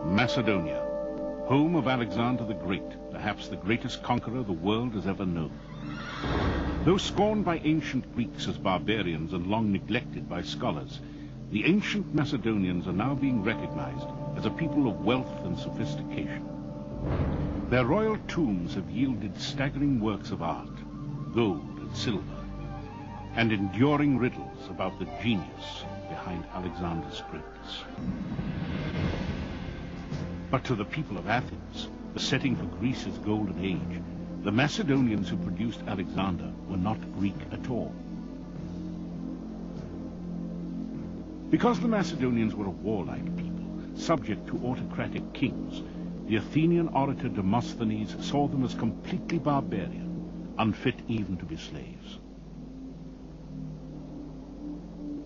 Macedonia, home of Alexander the Great, perhaps the greatest conqueror the world has ever known. Though scorned by ancient Greeks as barbarians and long neglected by scholars, the ancient Macedonians are now being recognized as a people of wealth and sophistication. Their royal tombs have yielded staggering works of art, gold and silver, and enduring riddles about the genius behind Alexander's greatness. But to the people of Athens, the setting for Greece's golden age, the Macedonians who produced Alexander were not Greek at all. Because the Macedonians were a warlike people, subject to autocratic kings, the Athenian orator Demosthenes saw them as completely barbarian, unfit even to be slaves.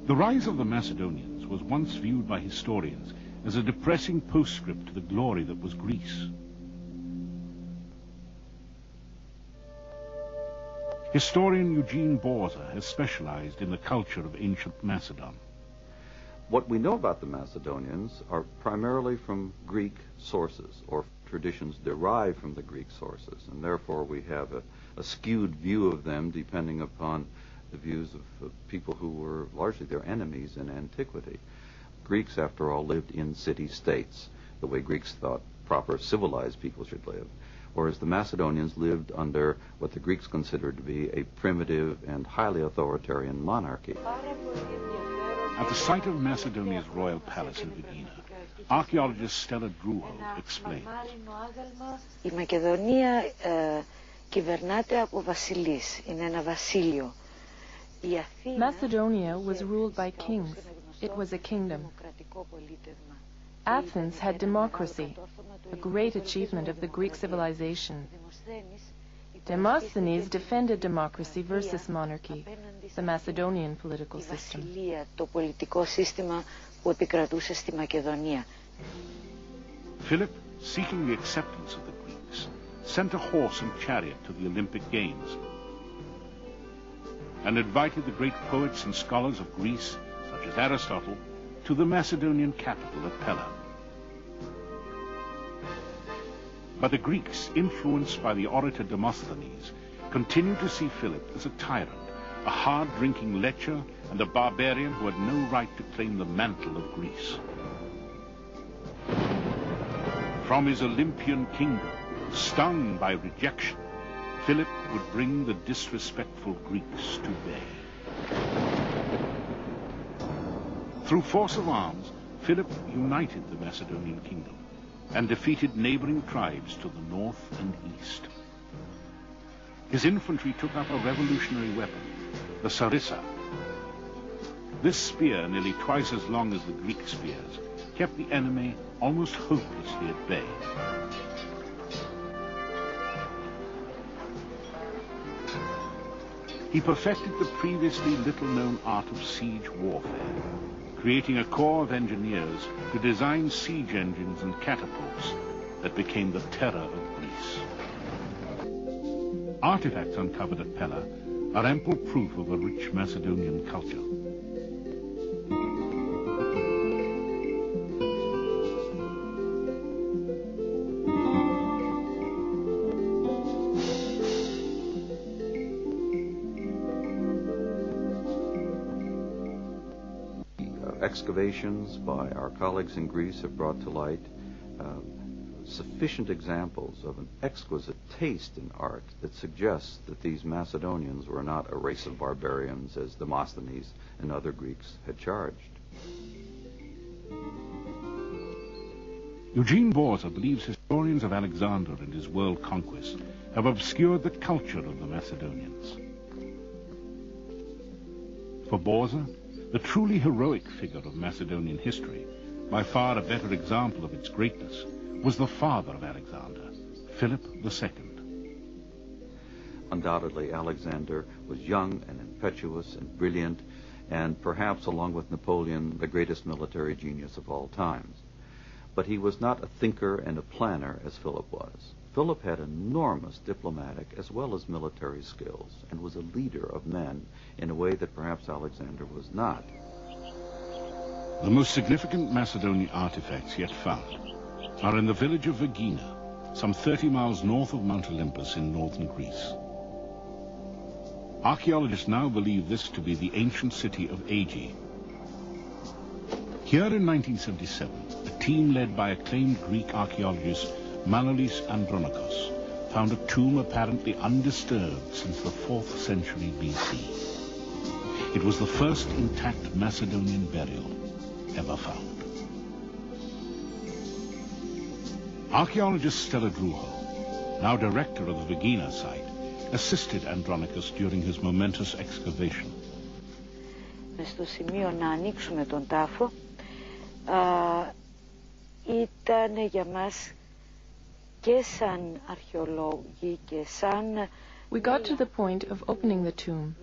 The rise of the Macedonians was once viewed by historians as a depressing postscript to the glory that was Greece. Historian Yugin Borza has specialized in the culture of ancient Macedon. What we know about the Macedonians are primarily from Greek sources, or traditions derived from the Greek sources, and therefore we have a skewed view of them depending upon the views of people who were largely their enemies in antiquity. Greeks, after all, lived in city-states, the way Greeks thought proper civilized people should live, whereas the Macedonians lived under what the Greeks considered to be a primitive and highly authoritarian monarchy. At the site of Macedonia's royal palace in Aegean, archaeologist Stella Drugu explains. Η Μακεδονία κυβερνάται από βασιλείς. Είναι ένα βασίλειο. Macedonia was ruled by kings. It was a kingdom. Athens had democracy, a great achievement of the Greek civilization. Demosthenes defended democracy versus monarchy, the Macedonian political system. Philip, seeking the acceptance of the Greeks, sent a horse and chariot to the Olympic Games and invited the great poets and scholars of Greece, such as Aristotle, to the Macedonian capital at Pella. But the Greeks, influenced by the orator Demosthenes, continued to see Philip as a tyrant, a hard-drinking lecher, and a barbarian who had no right to claim the mantle of Greece. From his Olympian kingdom, stung by rejection, Philip would bring the disrespectful Greeks to bay. Through force of arms, Philip united the Macedonian kingdom and defeated neighboring tribes to the north and east. His infantry took up a revolutionary weapon, the sarissa. This spear, nearly twice as long as the Greek spears, kept the enemy almost hopelessly at bay. He perfected the previously little-known art of siege warfare, creating a corps of engineers to design siege engines and catapults that became the terror of Greece. Artifacts uncovered at Pella are ample proof of a rich Macedonian culture. Excavations by our colleagues in Greece have brought to light sufficient examples of an exquisite taste in art that suggests that these Macedonians were not a race of barbarians as Demosthenes and other Greeks had charged. Yugin Borza believes historians of Alexander and his world conquest have obscured the culture of the Macedonians. For Borza, the truly heroic figure of Macedonian history, by far a better example of its greatness, was the father of Alexander, Philip II. Undoubtedly, Alexander was young and impetuous and brilliant, and perhaps, along with Napoleon, the greatest military genius of all times. But he was not a thinker and a planner as Philip was. Philip had enormous diplomatic as well as military skills and was a leader of men in a way that perhaps Alexander was not. The most significant Macedonian artifacts yet found are in the village of Aegean, some 30 miles north of Mount Olympus in northern Greece. Archaeologists now believe this to be the ancient city of Aegean. Here in 1977, a team led by acclaimed Greek archaeologist Manolis Andronikos found a tomb apparently undisturbed since the 4th century BC. It was the first intact Macedonian burial ever found. Archaeologist Stella Drugu, now director of the Aegean site, assisted Andronikos during his momentous excavation. Στο σημείο να ανοίξουμε τον τάφο ήταν για μας και σαν αρχαιολόγοι και σαν... We got to the point of opening the tomb.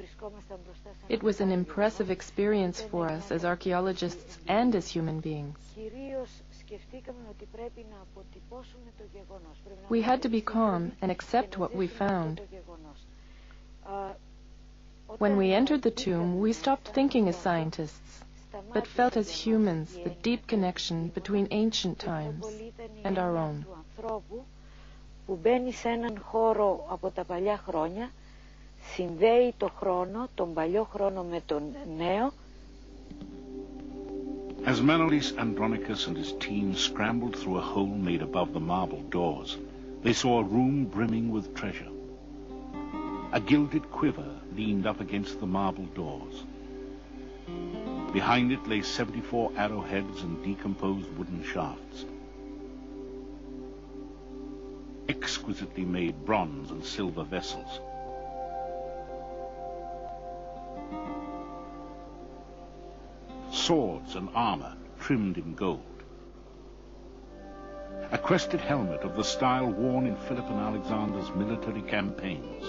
It was an impressive experience for us as archaeologists and as human beings. We had to be calm and accept what we found. When we entered the tomb, we stopped thinking as scientists, but felt as humans the deep connection between ancient times and our own. Που μπαίνει σε έναν χώρο από τα παλιά χρόνια, συνδέει το χρόνο, τον παλιό χρόνο με τον νέο. As Manolis Andronikos and his team scrambled through a hole made above the marble doors, they saw a room brimming with treasure. A gilded quiver leaned up against the marble doors. Behind it lay 74 arrowheads and decomposed wooden shafts. Exquisitely made bronze and silver vessels. Swords and armor trimmed in gold. A crested helmet of the style worn in Philip and Alexander's military campaigns.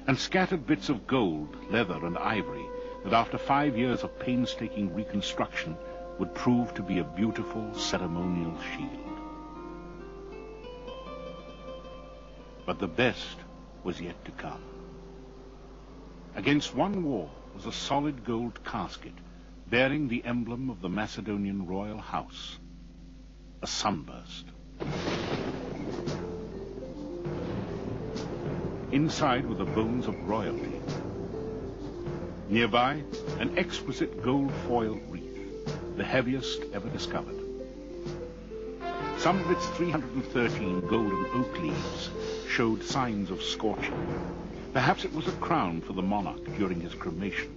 And scattered bits of gold, leather and ivory that after 5 years of painstaking reconstruction would prove to be a beautiful ceremonial shield. But the best was yet to come. Against one wall was a solid gold casket bearing the emblem of the Macedonian royal house, a sunburst. Inside were the bones of royalty. Nearby, an exquisite gold foiled wreath, the heaviest ever discovered. Some of its 313 golden oak leaves showed signs of scorching. Perhaps it was a crown for the monarch during his cremation.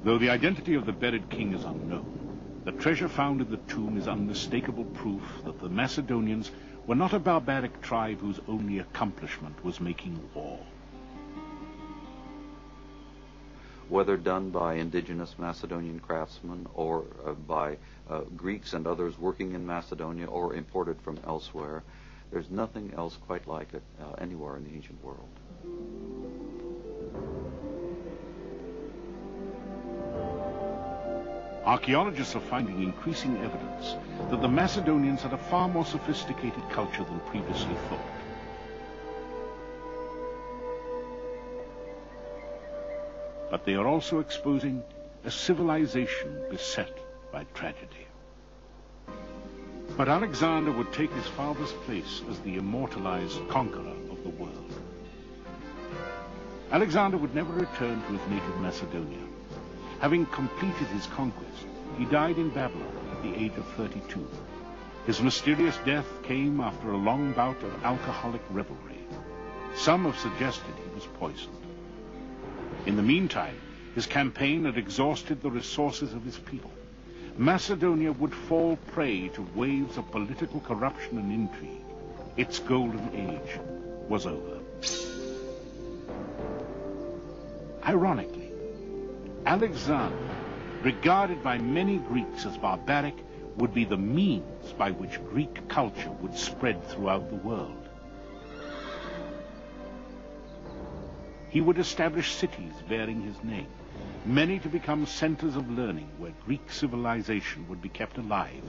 Though the identity of the buried king is unknown, the treasure found in the tomb is unmistakable proof that the Macedonians were not a barbaric tribe whose only accomplishment was making war. Whether done by indigenous Macedonian craftsmen or by Greeks and others working in Macedonia or imported from elsewhere, there's nothing else quite like it anywhere in the ancient world. Archaeologists are finding increasing evidence that the Macedonians had a far more sophisticated culture than previously thought. But they are also exposing a civilization beset by tragedy. But Alexander would take his father's place as the immortalized conqueror of the world. Alexander would never return to his native Macedonia. Having completed his conquest, he died in Babylon at the age of 32. His mysterious death came after a long bout of alcoholic revelry. Some have suggested he was poisoned. In the meantime, his campaign had exhausted the resources of his people. Macedonia would fall prey to waves of political corruption and intrigue. Its golden age was over. Ironically, Alexander, regarded by many Greeks as barbaric, would be the means by which Greek culture would spread throughout the world. He would establish cities bearing his name, many to become centers of learning where Greek civilization would be kept alive,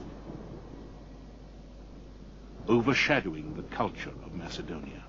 overshadowing the culture of Macedonia.